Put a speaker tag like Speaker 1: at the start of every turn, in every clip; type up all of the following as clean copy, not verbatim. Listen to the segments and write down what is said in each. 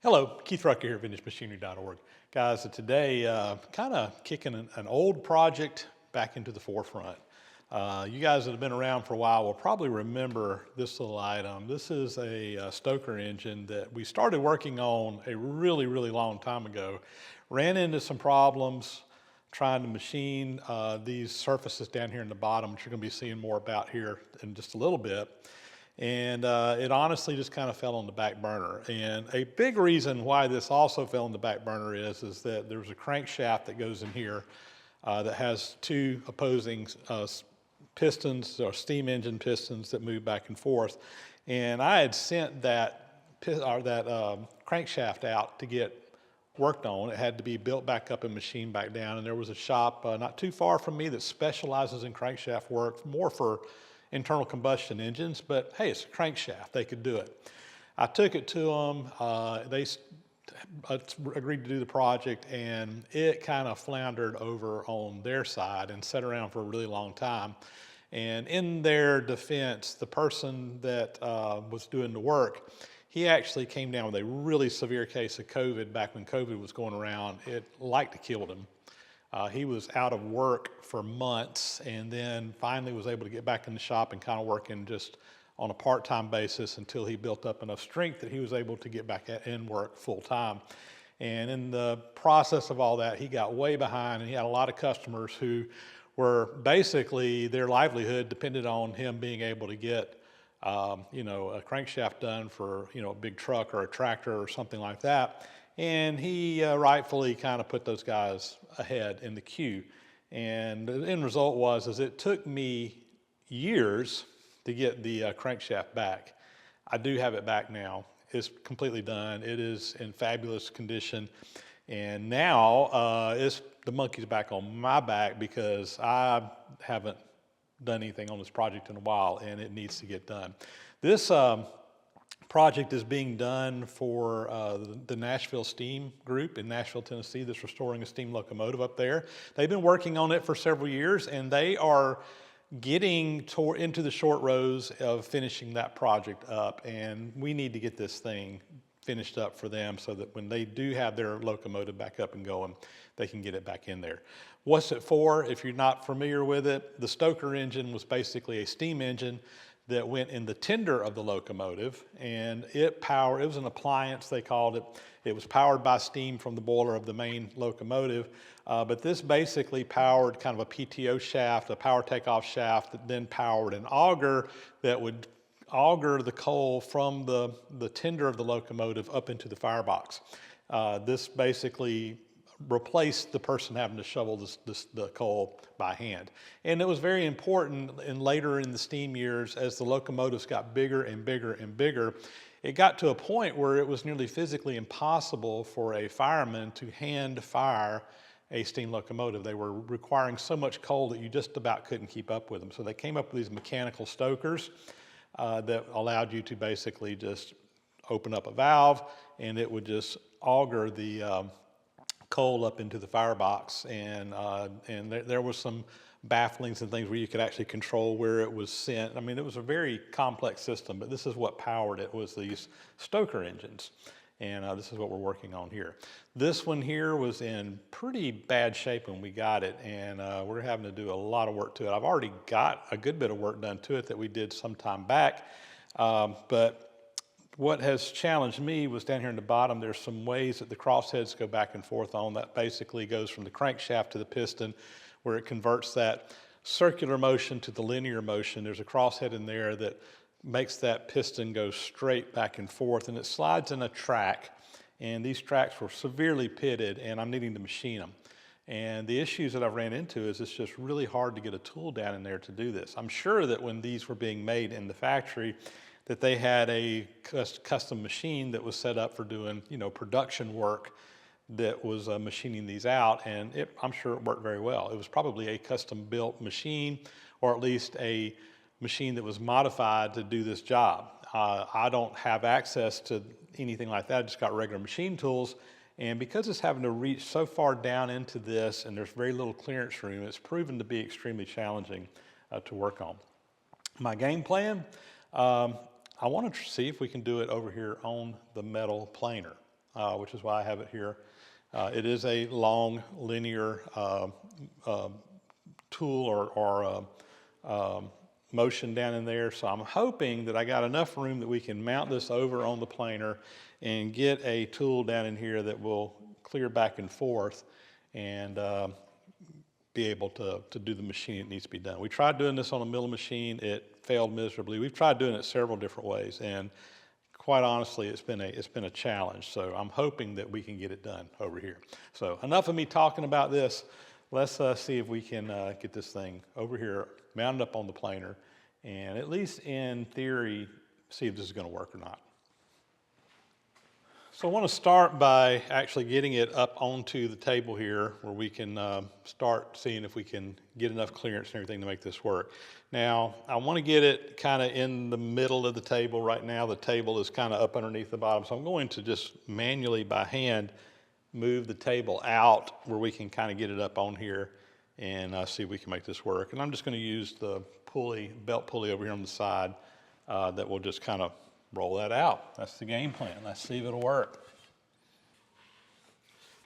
Speaker 1: Hello, Keith Rucker here at VintageMachinery.org. Guys, today kind of kicking an old project back into the forefront. You guys that have been around for a while will probably remember this little item. This is a Stoker engine that we started working on a really long time ago. Ran into some problems trying to machine these surfaces down here in the bottom, which you're going to be seeing more about here in just a little bit. And it honestly just kind of fell on the back burner. And a big reason why this also fell on the back burner is that there's a crankshaft that goes in here that has two opposing pistons or steam engine pistons that move back and forth. And I had sent that crankshaft out to get worked on. It had to be built back up and machined back down. And there was a shop not too far from me that specializes in crankshaft work, more for internal combustion engines, but hey, it's a crankshaft, they could do it. I took it to them, they agreed to do the project, and it kind of floundered over on their side and sat around for a really long time. And in their defense, the person that was doing the work, he actually came down with a really severe case of COVID back when COVID was going around. It liked to kill him. He was out of work for months and then finally was able to get back in the shop and kind of working just on a part-time basis until he built up enough strength that he was able to get back in work full-time. And in the process of all that, he got way behind, and he had a lot of customers who were basically, their livelihood depended on him being able to get a crankshaft done for a big truck or a tractor or something like that. And he rightfully kind of put those guys ahead in the queue. And the end result was it took me years to get the crankshaft back. I do have it back now. It's completely done. It is in fabulous condition. And now the monkey's back on my back because I haven't done anything on this project in a while, and it needs to get done. This project is being done for the Nashville Steam group in Nashville, Tennessee, that's restoring a steam locomotive up there. They've been working on it for several years, and they are getting into the short rows of finishing that project up, and we need to get this thing finished up for them so that when they do have their locomotive back up and going, they can get it back in there. What's it for? If you're not familiar with it, the Stoker engine was basically a steam engine that went in the tender of the locomotive, and it was an appliance, they called it. It was powered by steam from the boiler of the main locomotive, but this basically powered kind of a PTO shaft, a power takeoff shaft, that then powered an auger that would auger the coal from the tender of the locomotive up into the firebox. This basically replaced the person having to shovel the coal by hand. And it was very important later in the steam years, as the locomotives got bigger and bigger and bigger, it got to a point where it was nearly physically impossible for a fireman to hand fire a steam locomotive. They were requiring so much coal that you just about couldn't keep up with them. So they came up with these mechanical stokers that allowed you to basically just open up a valve, and it would just auger the coal up into the firebox, and there was some bafflings and things where you could actually control where it was sent. I mean, it was a very complex system, but this is what powered it, was these Stoker engines, and this is what we're working on here. This one here was in pretty bad shape when we got it, and we're having to do a lot of work to it. I've already got a good bit of work done to it that we did some time back, but what has challenged me was down here in the bottom, there's some ways that the crossheads go back and forth on. That basically goes from the crankshaft to the piston, where it converts that circular motion to the linear motion. There's a crosshead in there that makes that piston go straight back and forth, and it slides in a track, and these tracks were severely pitted, and I'm needing to machine them. And the issues that I've ran into is it's just really hard to get a tool down in there to do this. I'm sure that when these were being made in the factory, that they had a custom machine that was set up for doing, production work that was machining these out, and I'm sure it worked very well. It was probably a custom-built machine, or at least a machine that was modified to do this job. I don't have access to anything like that. I just got regular machine tools, and because it's having to reach so far down into this, and there's very little clearance room, it's proven to be extremely challenging to work on. My game plan, I want to see if we can do it over here on the metal planer. which is why I have it here. It is a long linear tool or motion down in there, so I'm hoping that I got enough room that we can mount this over on the planer and get a tool down in here that will clear back and forth and be able to do the machine that needs to be done. We tried doing this on a milling machine. It failed miserably. We've tried doing it several different ways, and quite honestly, it's been a challenge. So I'm hoping that we can get it done over here. So enough of me talking about this. Let's see if we can get this thing over here, mounted up on the planer, and at least in theory, see if this is going to work or not. So I want to start by actually getting it up onto the table here where we can start seeing if we can get enough clearance and everything to make this work. Now, I want to get it kind of in the middle of the table right now. The table is kind of up underneath the bottom, so I'm going to just manually by hand move the table out where we can kind of get it up on here and see if we can make this work. And I'm just going to use the pulley, belt pulley over here on the side that will just kind of roll that out. That's the game plan. Let's see if it'll work.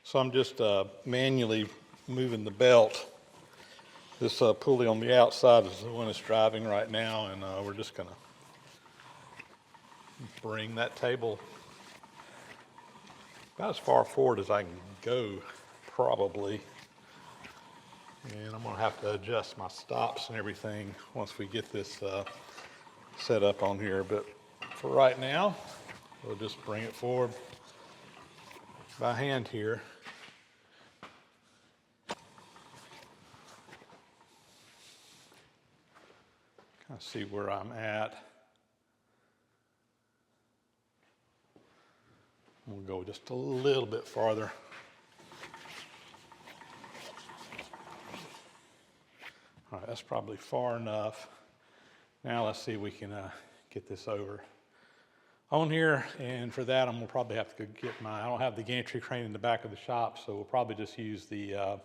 Speaker 1: So I'm just manually moving the belt. This pulley on the outside is the one that's driving right now, and we're just going to bring that table about as far forward as I can go, probably. And I'm going to have to adjust my stops and everything once we get this set up on here. But for right now, we'll just bring it forward by hand here. Kind of see where I'm at. We'll go just a little bit farther. All right, that's probably far enough. Now let's see if we can get this over on here, and for that I'm gonna probably have to go get I don't have the gantry crane in the back of the shop, so we'll probably just use the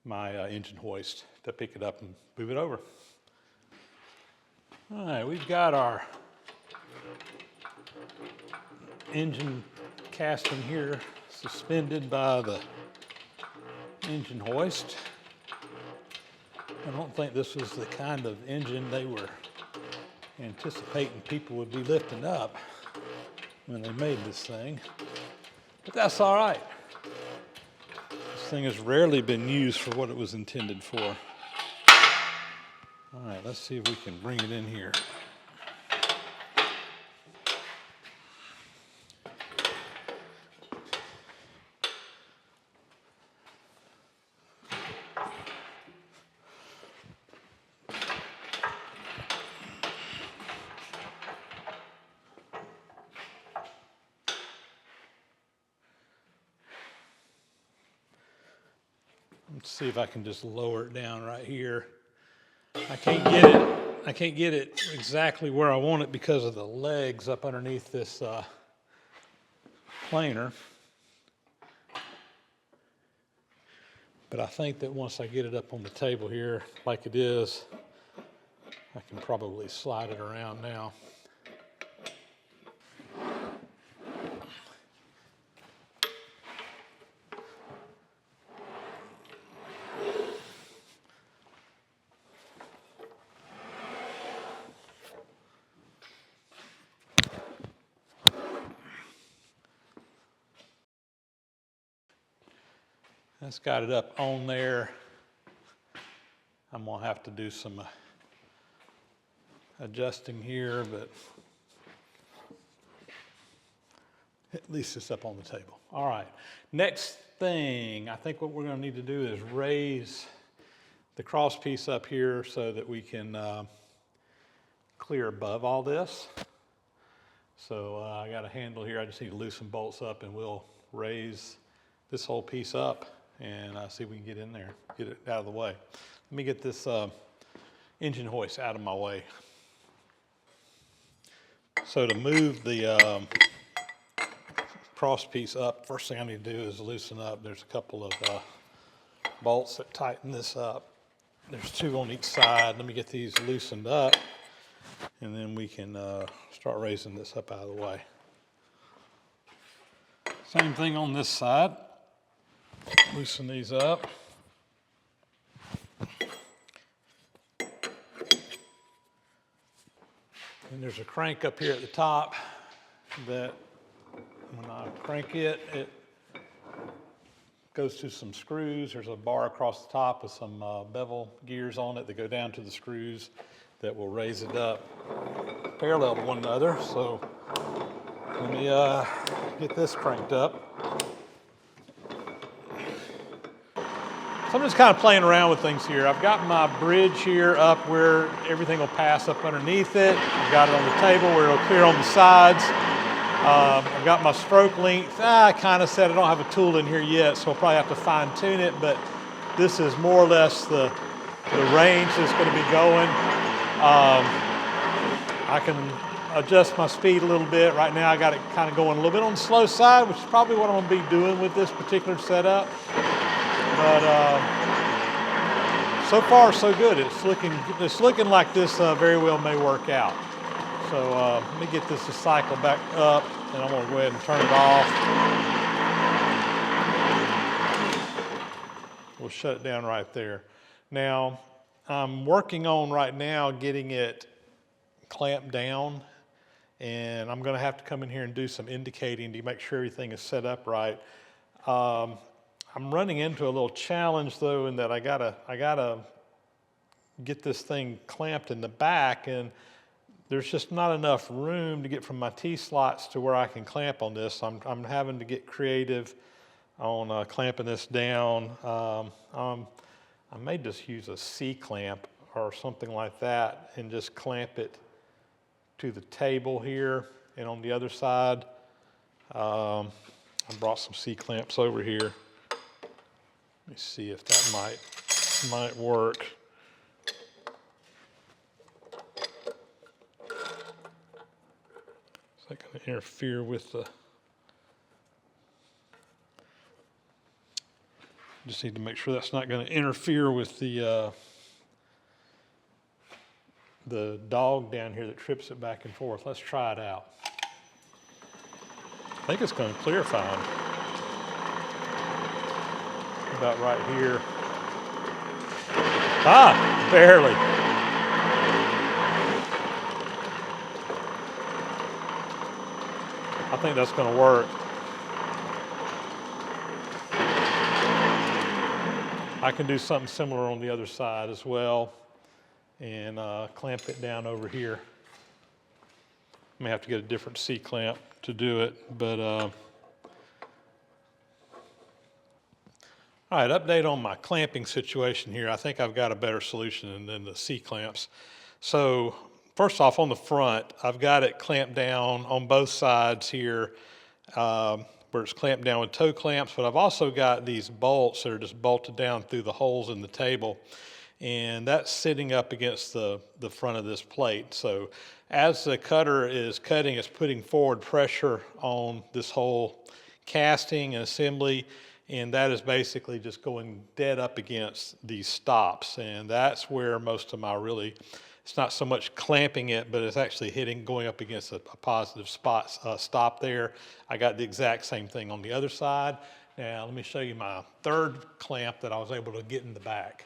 Speaker 1: my engine hoist to pick it up and move it over. All right, we've got our engine casting here suspended by the engine hoist. I don't think this was the kind of engine they were anticipating people would be lifting up when they made this thing, but that's all right. This thing has rarely been used for what it was intended for. All right, let's see if we can bring it in here. Let's see if I can just lower it down right here. I can't get it exactly where I want it because of the legs up underneath this planer. But I think that once I get it up on the table here like it is, I can probably slide it around now. That's got it up on there. I'm gonna have to do some adjusting here, but at least it's up on the table. All right, next thing, I think what we're gonna need to do is raise the cross piece up here so that we can clear above all this. So I got a handle here, I just need to loosen bolts up and we'll raise this whole piece up and see if we can get in there, get it out of the way. Let me get this engine hoist out of my way. So to move the cross piece up, first thing I need to do is loosen up. There's a couple of bolts that tighten this up. There's two on each side. Let me get these loosened up and then we can start raising this up out of the way. Same thing on this side. Loosen these up. And there's a crank up here at the top that when I crank it, it goes to some screws. There's a bar across the top with some bevel gears on it that go down to the screws that will raise it up parallel to one another. So let me get this cranked up. So I'm just kind of playing around with things here. I've got my bridge here up where everything will pass up underneath it. I've got it on the table where it'll clear on the sides. I've got my stroke length. I kind of said I don't have a tool in here yet, so I'll probably have to fine tune it, but this is more or less the range that's going to be going. I can adjust my speed a little bit. Right now I got it kind of going a little bit on the slow side, which is probably what I'm going to be doing with this particular setup. But so far so good. It's looking like this very well may work out. So let me get this to cycle back up, and I'm going to go ahead and turn it off. We'll shut it down right there. Now, I'm working on right now getting it clamped down, and I'm going to have to come in here and do some indicating to make sure everything is set up right. I'm running into a little challenge though, in that I gotta get this thing clamped in the back, and there's just not enough room to get from my T-slots to where I can clamp on this. I'm having to get creative on clamping this down. I may just use a C-clamp or something like that and just clamp it to the table here, and on the other side, I brought some C-clamps over here. Let me see if that might work. Is that going to interfere with the... Just need to make sure that's not going to interfere with the dog down here that trips it back and forth. Let's try it out. I think it's going to clear fine. About right here. Barely. I think that's going to work. I can do something similar on the other side as well, and clamp it down over here. I may have to get a different C-clamp to do it, but all right, update on my clamping situation here. I think I've got a better solution than the C-clamps. So first off, on the front, I've got it clamped down on both sides here, where it's clamped down with toe clamps, but I've also got these bolts that are just bolted down through the holes in the table, and that's sitting up against the front of this plate. So as the cutter is cutting, it's putting forward pressure on this whole casting and assembly, and that is basically just going dead up against these stops. And that's where most of my it's not so much clamping it, but it's actually going up against a positive stop there. I got the exact same thing on the other side. Now let me show you my third clamp that I was able to get in the back.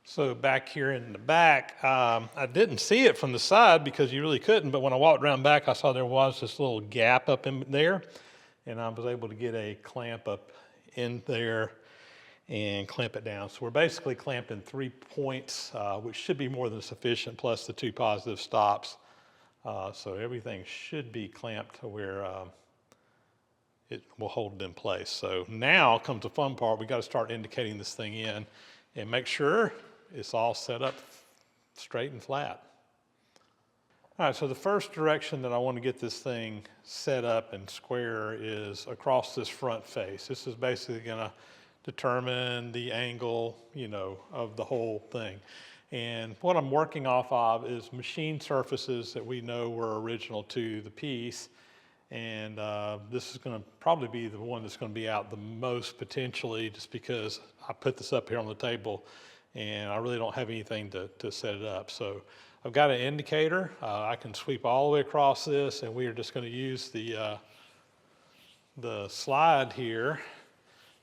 Speaker 1: So back here in the back, I didn't see it from the side because you really couldn't, but when I walked around back, I saw there was this little gap up in there, and I was able to get a clamp up in there and clamp it down. So we're basically clamped in 3 points, which should be more than sufficient, plus the 2 positive stops. So everything should be clamped to where it will hold it in place. So now comes the fun part. We got to start indicating this thing in and make sure it's all set up straight and flat. All right, so the first direction that I want to get this thing set up and square is across this front face. This is basically going to determine the angle, of the whole thing. And what I'm working off of is machine surfaces that we know were original to the piece. And this is going to probably be the one that's going to be out the most potentially, just because I put this up here on the table and I really don't have anything to set it up. So I've got an indicator. I can sweep all the way across this, and we are just going to use the the slide here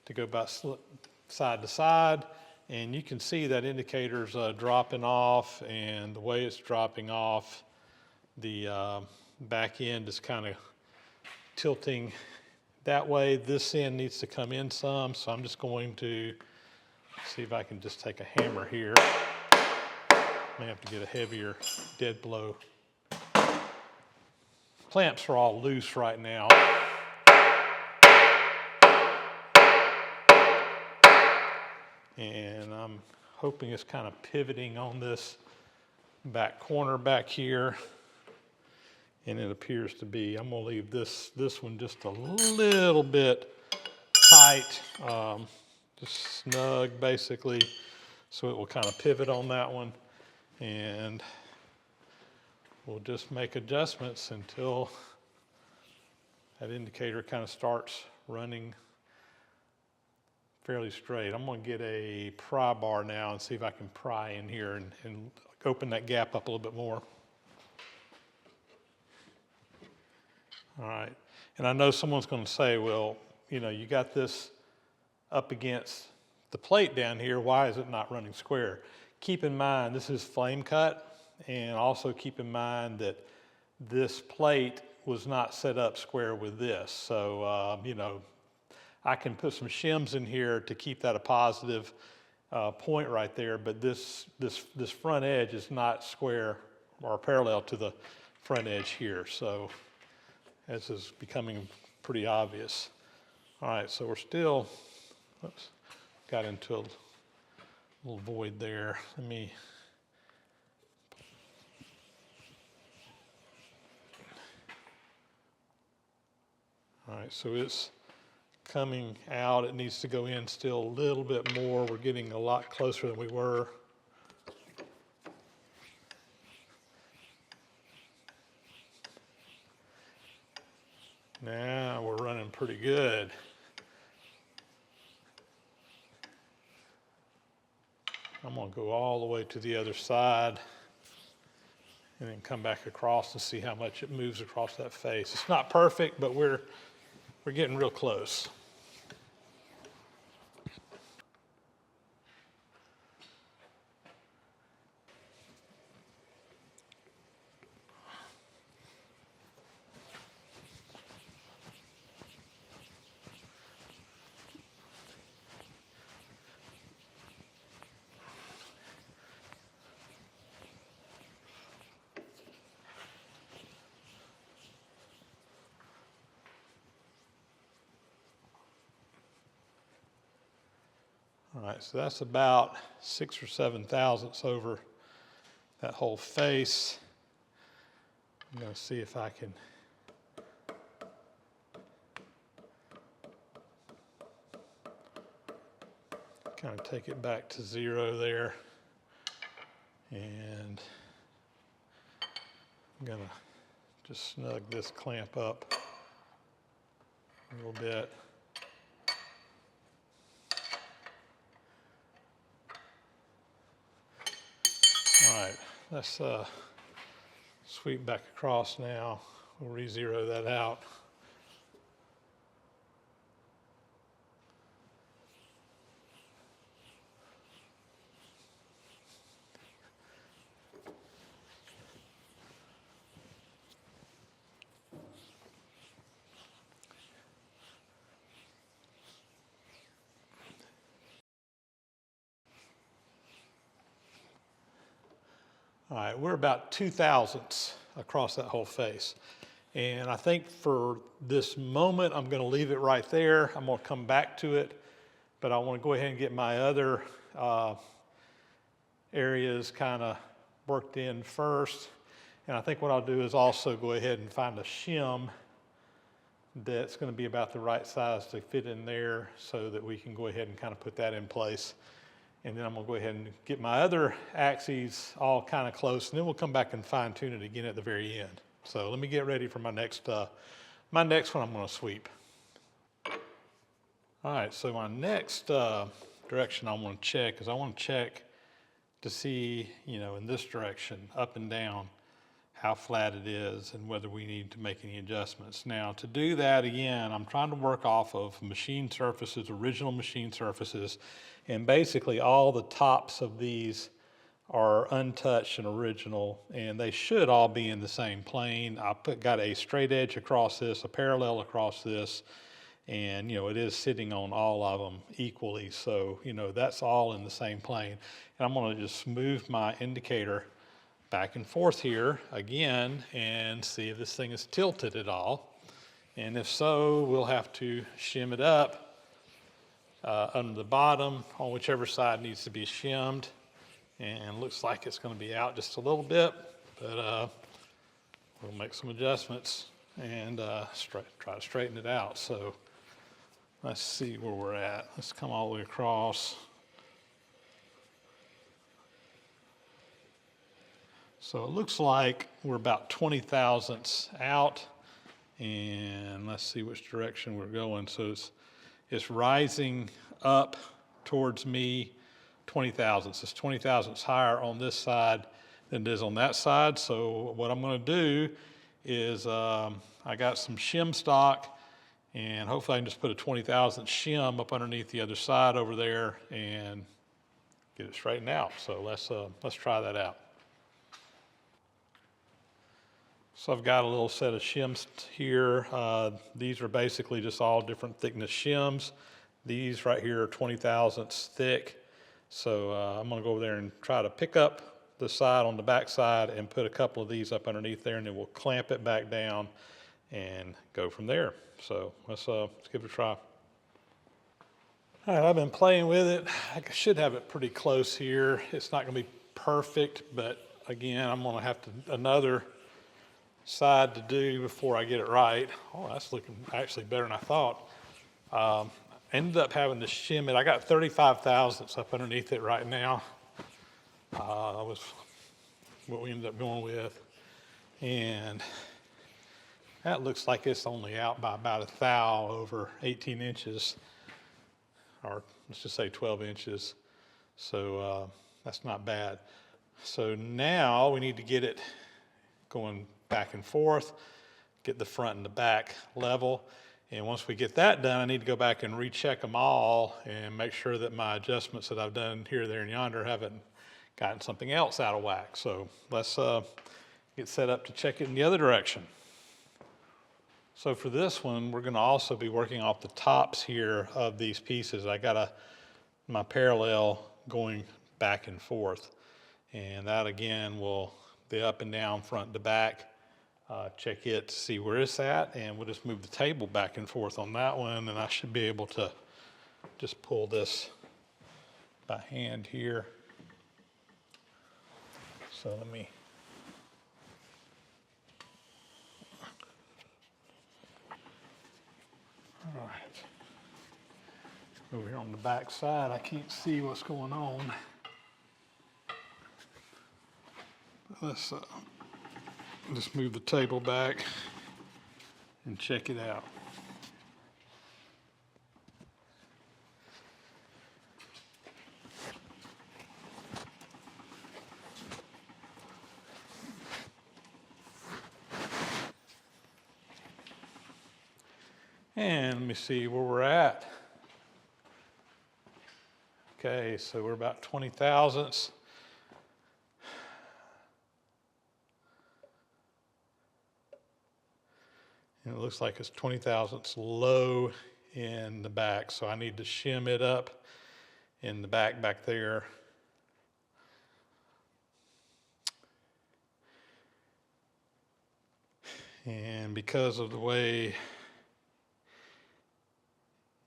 Speaker 1: to go about side to side, and you can see that indicator's dropping off, and the way it's dropping off, the back end is kind of tilting that way. This end needs to come in some, so I'm just going to see if I can just take a hammer here. May have to get a heavier dead blow. Clamps are all loose right now. And I'm hoping it's kind of pivoting on this back corner back here. And it appears to be. I'm gonna leave this one just a little bit tight, just snug basically, so it will kind of pivot on that one. And we'll just make adjustments until that indicator kind of starts running fairly straight. I'm going to get a pry bar now and see if I can pry in here and open that gap up a little bit more. All right, and I know someone's going to say, well, you know, you got this up against the plate down here, why is it not running square? Keep in mind, this is flame cut, and also keep in mind that this plate was not set up square with this. So, you know, I can put some shims in here to keep that a positive point right there, but this front edge is not square or parallel to the front edge here. So, this is becoming pretty obvious. All right, so we're still, oops, got into a little void there. Let me, all right, so it's coming out. It needs to go in still a little bit more. We're getting a lot closer than we were. Now we're running pretty good. I'm going to go all the way to the other side and then come back across and see how much it moves across that face. It's not perfect, but we're getting real close. All right, so that's about 6 or 7 thousandths over that whole face. I'm going to see if I can kind of take it back to 0 there. And I'm going to just snug this clamp up a little bit. All right, let's sweep back across now. We'll re-zero that out. All right, we're about 2 thousandths across that whole face. And I think for this moment, I'm going to leave it right there. I'm going to come back to it, but I want to go ahead and get my other areas kind of worked in first. And I think what I'll do is also go ahead and find a shim that's going to be about the right size to fit in there so that we can go ahead and kind of put that in place. And then I'm going to go ahead and get my other axes all kind of close, and then we'll come back and fine tune it again at the very end. So let me get ready for my next one I'm going to sweep. All right, so my next direction I want to check is I want to check to see, you know, in this direction, up and down, how flat it is and whether we need to make any adjustments. Now, to do that, again, I'm trying to work off of machine surfaces, original machine surfaces, and basically all the tops of these are untouched and original, and they should all be in the same plane. Got a straight edge across this, a parallel across this, and it is sitting on all of them equally, so that's all in the same plane. And I'm going to just move my indicator back and forth here again and see if this thing is tilted at all, and if so, we'll have to shim it up under the bottom on whichever side needs to be shimmed. And looks like it's going to be out just a little bit, but we'll make some adjustments and try to straighten it out. So let's see where we're at. Let's come all the way across. So it looks like we're about 20 thousandths out, and let's see which direction we're going. So it's rising up towards me 20 thousandths. It's 20 thousandths higher on this side than it is on that side. So what I'm going to do is I got some shim stock, and hopefully I can just put a 20 thousandth shim up underneath the other side over there and get it straightened out. So let's try that out. So I've got a little set of shims here. These are basically just all different thickness shims. These right here are 20 thousandths thick. So I'm going to go over there and try to pick up the side on the back side and put a couple of these up underneath there, and then we'll clamp it back down and go from there. So let's give it a try. All right, I've been playing with it. I should have it pretty close here. It's not going to be perfect, but again, I'm going to have another side to do before I get it right. Oh, that's looking actually better than I thought. Ended up having to shim it. I got 35 thousandths up underneath it right now. That was what we ended up going with. And that looks like it's only out by about a thou over 18 inches, or let's just say 12 inches. So that's not bad. So now we need to get it going back and forth, get the front and the back level. And once we get that done, I need to go back and recheck them all and make sure that my adjustments that I've done here, there, and yonder haven't gotten something else out of whack. So let's get set up to check it in the other direction. So for this one, we're going to also be working off the tops here of these pieces. I got my parallel going back and forth. And that again will be up and down, front to back. Check it to see where it's at, and we'll just move the table back and forth on that one, and I should be able to just pull this by hand here. So let me all right, over here on the back side I can't see what's going on. Let's just move the table back and check it out. And let me see where we're at. Okay, so we're about 20 thousandths. And it looks like it's 20 thousandths low in the back, so I need to shim it up in the back there. And because of the way,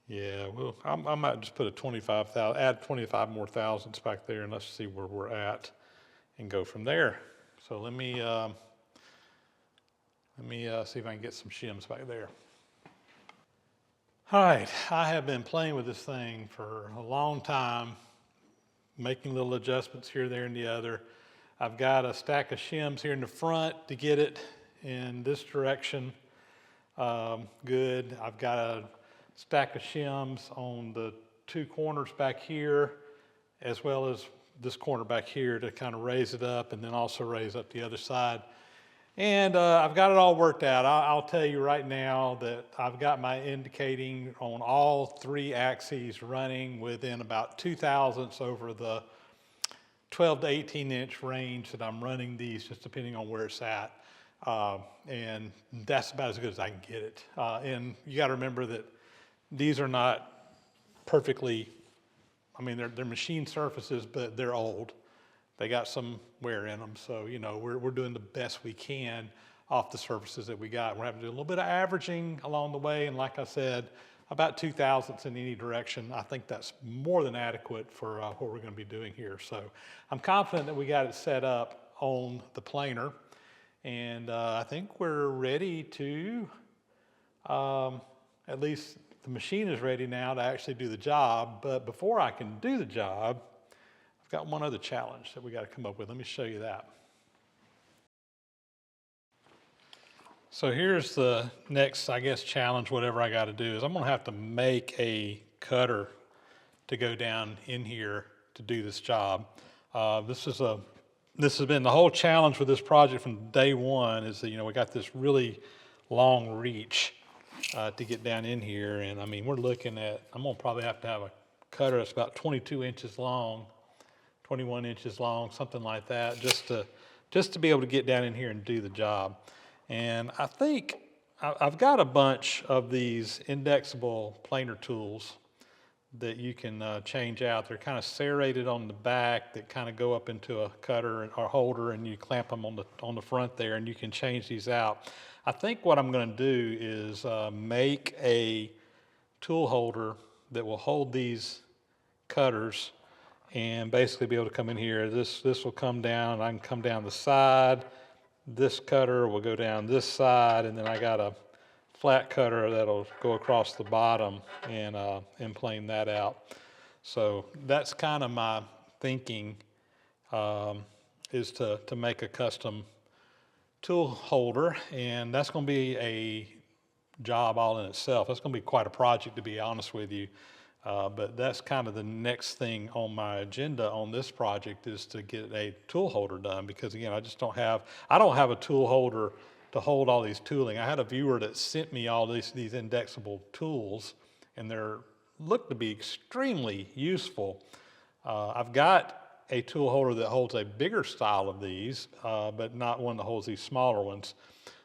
Speaker 1: yeah, well, I might just put add 25 more thousandths back there, and let's see where we're at and go from there. So let me see if I can get some shims back there. All right, I have been playing with this thing for a long time, making little adjustments here, there, and the other. I've got a stack of shims here in the front to get it in this direction good. I've got a stack of shims on the two corners back here, as well as this corner back here to kind of raise it up and then also raise up the other side. And I've got it all worked out. I'll tell you right now that I've got my indicating on all three axes running within about 2 thousandths over the 12 to 18 inch range that I'm running these, just depending on where it's at. And that's about as good as I can get it. And you got to remember that these are not perfectly, I mean, they're machine surfaces, but they're old. They got some wear in them. So, you know, we're doing the best we can off the surfaces that we got. We're having to do a little bit of averaging along the way. And like I said, about 2 thousandths in any direction. I think that's more than adequate for what we're going to be doing here. So I'm confident that we got it set up on the planer. And I think we're ready to, at least the machine is ready now to actually do the job. But before I can do the job, I've got one other challenge that we got to come up with. Let me show you that. So here's the next, I guess, challenge, whatever I got to do, is I'm going to have to make a cutter to go down in here to do this job. This has been the whole challenge with this project from day one, is that, you know, we got this really long reach to get down in here. And I mean, we're looking at, I'm going to probably have to have a cutter that's about 22 inches long, 21 inches long, something like that, just to be able to get down in here and do the job. And I think I've got a bunch of these indexable planer tools that you can change out. They're kind of serrated on the back that kind of go up into a cutter or holder, and you clamp them on the front there, and you can change these out. I think what I'm going to do is make a tool holder that will hold these cutters and basically be able to come in here. This will come down, I can come down the side. This cutter will go down this side, and then I got a flat cutter that'll go across the bottom and plane that out. So that's kind of my thinking, is to make a custom tool holder, and that's going to be a job all in itself. That's going to be quite a project, to be honest with you. But that's kind of the next thing on my agenda on this project, is to get a tool holder done, because again, I don't have a tool holder to hold all these tooling. I had a viewer that sent me all these indexable tools, and they're look to be extremely useful. I've got a tool holder that holds a bigger style of these, but not one that holds these smaller ones.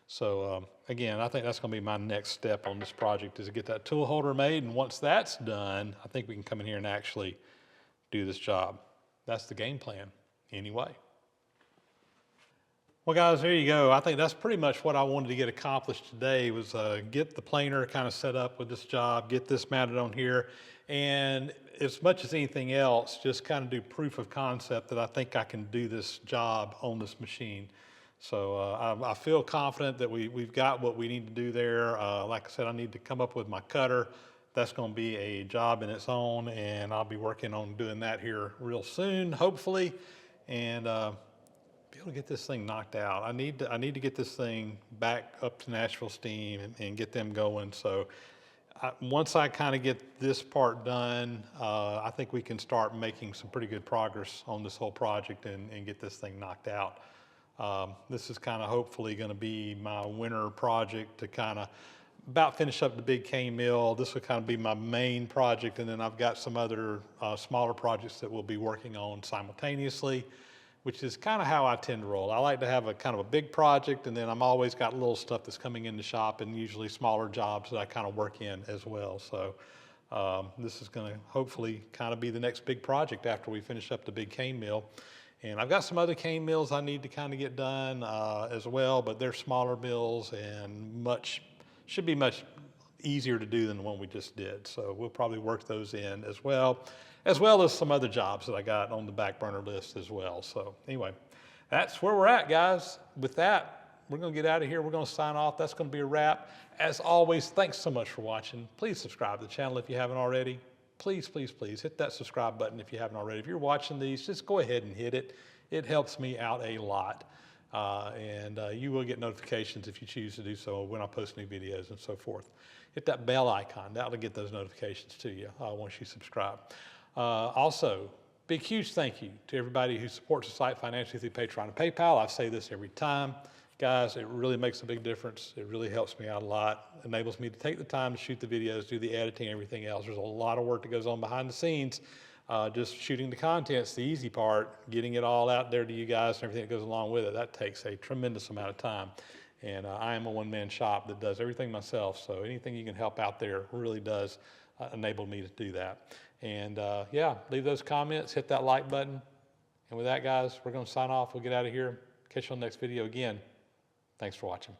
Speaker 1: So again, I think that's going to be my next step on this project, is to get that tool holder made. And once that's done, I think we can come in here and actually do this job. That's the game plan anyway. Well, guys, there you go. I think that's pretty much what I wanted to get accomplished today, was get the planer kind of set up with this job, get this mounted on here, and as much as anything else, just kind of do proof of concept that I think I can do this job on this machine. So I feel confident that we've got what we need to do there. Like I said, I need to come up with my cutter. That's going to be a job in its own, and I'll be working on doing that here real soon, hopefully, and be able to get this thing knocked out. I need to get this thing back up to Nashville Steam and get them going. So once I kind of get this part done, I think we can start making some pretty good progress on this whole project and get this thing knocked out. This is kind of hopefully going to be my winter project to kind of about finish up the big cane mill. This will kind of be my main project, and then I've got some other smaller projects that we'll be working on simultaneously, which is kind of how I tend to roll. I like to have a kind of a big project, and then I'm always got little stuff that's coming in the shop, and usually smaller jobs that I kind of work in as well. So this is going to hopefully kind of be the next big project after we finish up the big cane mill. And I've got some other cane mills I need to kind of get done as well, but they're smaller mills and should be much easier to do than the one we just did. So we'll probably work those in as well as some other jobs that I got on the back burner list as well. So anyway, that's where we're at, guys. With that, we're going to get out of here. We're going to sign off. That's going to be a wrap. As always, thanks so much for watching. Please subscribe to the channel if you haven't already. Please, please, please hit that subscribe button if you haven't already. If you're watching these, just go ahead and hit it. It helps me out a lot. And you will get notifications if you choose to do so when I post new videos and so forth. Hit that bell icon. That'll get those notifications to you once you subscribe. Also, big, huge thank you to everybody who supports the site financially through Patreon and PayPal. I say this every time. Guys, it really makes a big difference. It really helps me out a lot. Enables me to take the time to shoot the videos, do the editing, everything else. There's a lot of work that goes on behind the scenes. Just shooting the content's the easy part. Getting it all out there to you guys and everything that goes along with it, that takes a tremendous amount of time. And I am a one-man shop that does everything myself. So anything you can help out there really does enable me to do that. And yeah, leave those comments, hit that like button. And with that, guys, we're going to sign off. We'll get out of here. Catch you on the next video again. Thanks for watching.